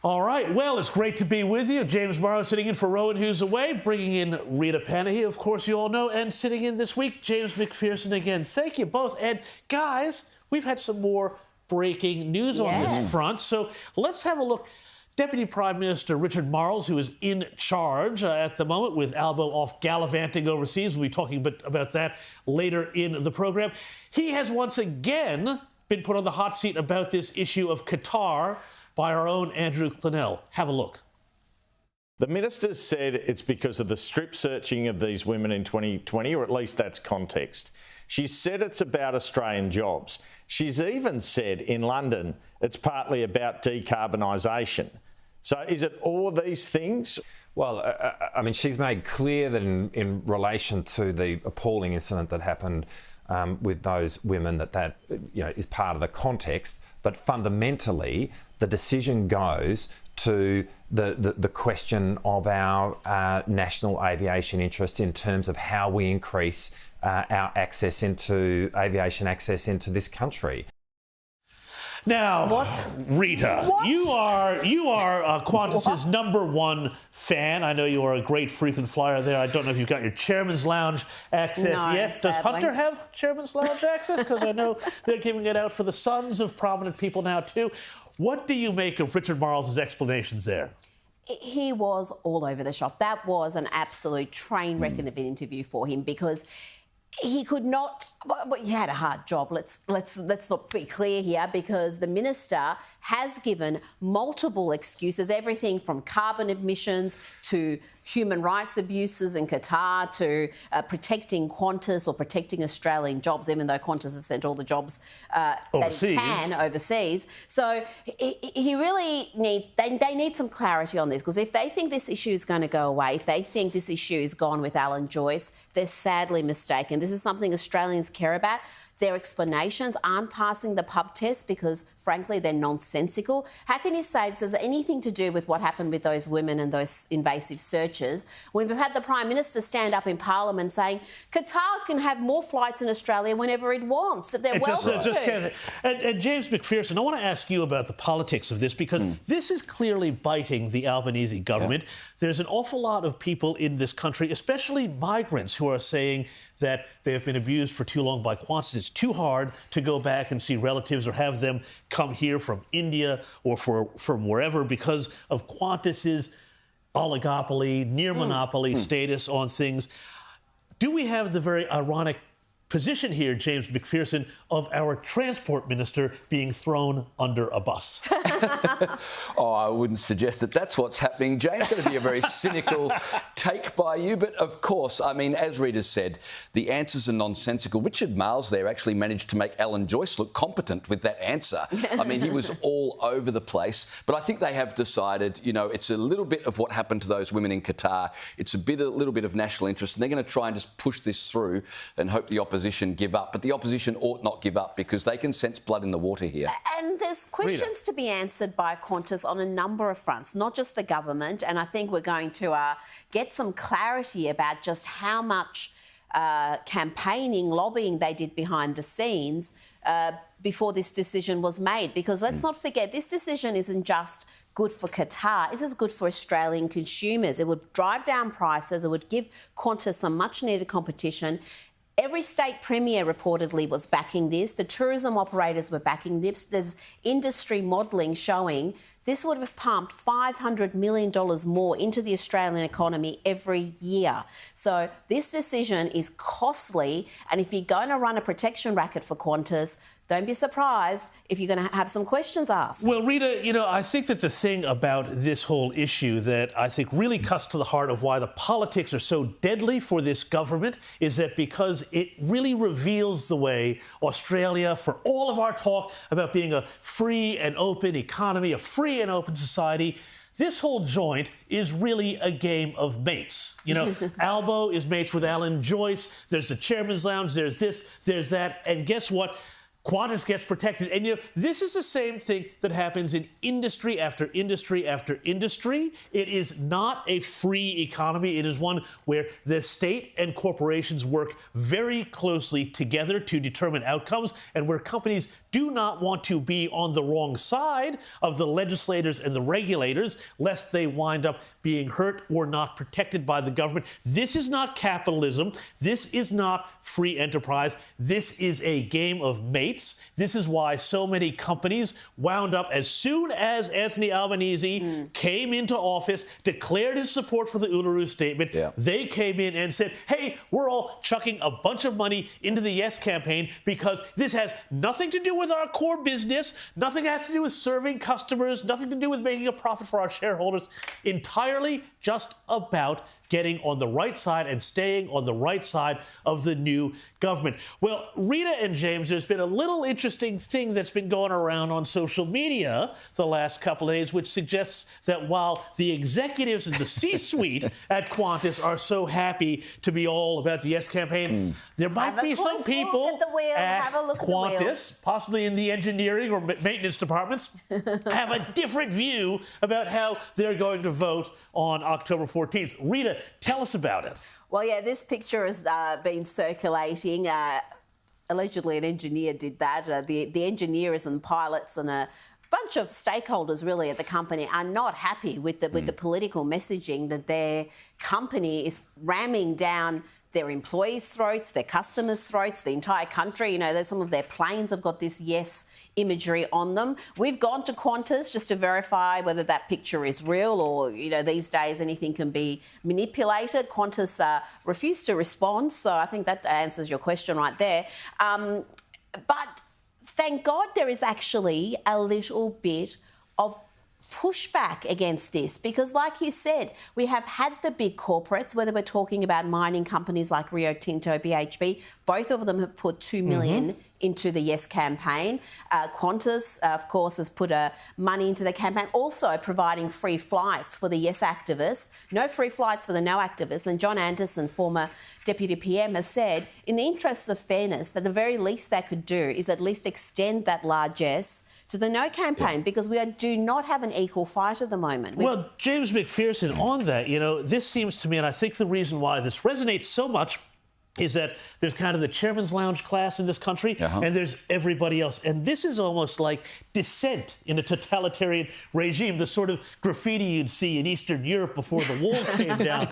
All right, well, it's great to be with you. James Marles sitting in for Rowan, who's away, bringing in Rita Panahi, of course you all know, and sitting in this week, James McPherson again. Thank you both. And guys, we've had some more breaking news on this front, so let's have a look. Deputy Prime Minister Richard Marles, who is in charge at the moment with Albo off gallivanting overseas, we'll be talking about that later in the programme. He has once again been put on the hot seat about this issue of Qatar by our own Andrew Clennell. Have a look. The minister said it's because of the strip searching of these women in 2020, or at least that's context. She said it's about Australian jobs. She's even said in London it's partly about decarbonisation. So is it all these things? Well, I mean, she's made clear that in relation to the appalling incident that happened with those women, that is part of the context. But fundamentally, the decision goes to the question of our national aviation interest in terms of how we increase our access into aviation access into this country. Now, Rita, you are Qantas's #1 fan. I know you are a great frequent flyer there. I don't know if you've got your Chairman's Lounge access yet. Sadly. Does Hunter have Chairman's Lounge access? Because I know they're giving it out for the sons of prominent people now too. What do you make of Richard Marles' explanations there? He was all over the shop. That was an absolute train wreck of an interview for him, because he could not. Well, he had a hard job. Let's not be clear here, because the minister has given multiple excuses, everything from carbon emissions to human rights abuses in Qatar to protecting Qantas or protecting Australian jobs, even though Qantas has sent all the jobs that it can overseas. So he really needs. They need some clarity on this, because if they think this issue is going to go away, if they think this issue is gone with Alan Joyce, they're sadly mistaken. This is something Australians care about. Their explanations aren't passing the pub test because, frankly, they're nonsensical. How can you say this has anything to do with what happened with those women and those invasive searches when we've had the Prime Minister stand up in Parliament saying Qatar can have more flights in Australia whenever it wants? They're welcome to. And James McPherson, I want to ask you about the politics of this, because this is clearly biting the Albanese government. Yeah. There's an awful lot of people in this country, especially migrants, who are saying that they have been abused for too long by Qantas. It's too hard to go back and see relatives or have them come here from India or from wherever because of Qantas's oligopoly, near monopoly status on things. Do we have the very ironic position here, James McPherson, of our transport minister being thrown under a bus? Oh, I wouldn't suggest that that's what's happening, James. That would be a very cynical take by you. But of course, I mean, as Rita said, the answers are nonsensical. Richard Marles there actually managed to make Alan Joyce look competent with that answer. I mean, he was all over the place. But I think they have decided, you know, it's a little bit of what happened to those women in Qatar. It's a little bit of national interest. And they're going to try and just push this through and hope the opposition give up. But the opposition ought not give up, because they can sense blood in the water here. And there's questions to be answered by Qantas on a number of fronts, not just the government. And I think we're going to get some clarity about just how much campaigning, lobbying they did behind the scenes before this decision was made. Because let's not forget, this decision isn't just good for Qatar. This is good for Australian consumers. It would drive down prices. It would give Qantas some much-needed competition. Every state premier reportedly was backing this. The tourism operators were backing this. There's industry modelling showing this would have pumped $500 million more into the Australian economy every year. So this decision is costly. And if you're going to run a protection racket for Qantas, don't be surprised if you're going to have some questions asked. Well, Rita, you know, I think that the thing about this whole issue that I think really cuts to the heart of why the politics are so deadly for this government is that because it really reveals the way Australia, for all of our talk about being a free and open economy, a free and open society, this whole joint is really a game of mates. You know, Albo is mates with Alan Joyce. There's the Chairman's Lounge. There's this, there's that. And guess what? Qantas gets protected. And, this is the same thing that happens in industry after industry after industry. It is not a free economy. It is one where the state and corporations work very closely together to determine outcomes, and where companies do not want to be on the wrong side of the legislators and the regulators, lest they wind up being hurt or not protected by the government. This is not capitalism. This is not free enterprise. This is a game of mates. This is why so many companies wound up, as soon as Anthony Albanese came into office, declared his support for the Uluru Statement, they came in and said, hey, we're all chucking a bunch of money into the Yes campaign because this has nothing to do with our core business, nothing has to do with serving customers, nothing to do with making a profit for our shareholders, entirely just about getting on the right side and staying on the right side of the new government. Well, Rita and James, there's been a little interesting thing that's been going around on social media the last couple of days, which suggests that while the executives in the C-suite at Qantas are so happy to be all about the Yes campaign, there might be some people at Qantas, possibly in the engineering or maintenance departments, have a different view about how they're going to vote on October 14th. Rita, tell us about it. Well, yeah, this picture has been circulating. Allegedly, an engineer did that. The engineers and pilots and a bunch of stakeholders really at the company are not happy with the political messaging that their company is ramming down their employees' throats, their customers' throats, the entire country. Some of their planes have got this Yes imagery on them. We've gone to Qantas just to verify whether that picture is real or, these days anything can be manipulated. Qantas refused to respond, so I think that answers your question right there. But thank God there is actually a little bit of pushback against this because, like you said, we have had the big corporates, whether we're talking about mining companies like Rio Tinto, BHP, both of them have put $2 million into the Yes campaign. Qantas, of course, has put money into the campaign, also providing free flights for the Yes activists, no free flights for the No activists. And John Anderson, former Deputy PM, has said, in the interests of fairness, that the very least they could do is at least extend that largesse to the No campaign because we do not have an equal fight at the moment. Well, James McPherson, on that, this seems to me, and I think the reason why this resonates so much is that there's kind of the chairman's lounge class in this country, and there's everybody else. And this is almost like dissent in a totalitarian regime, the sort of graffiti you'd see in Eastern Europe before the wall came down.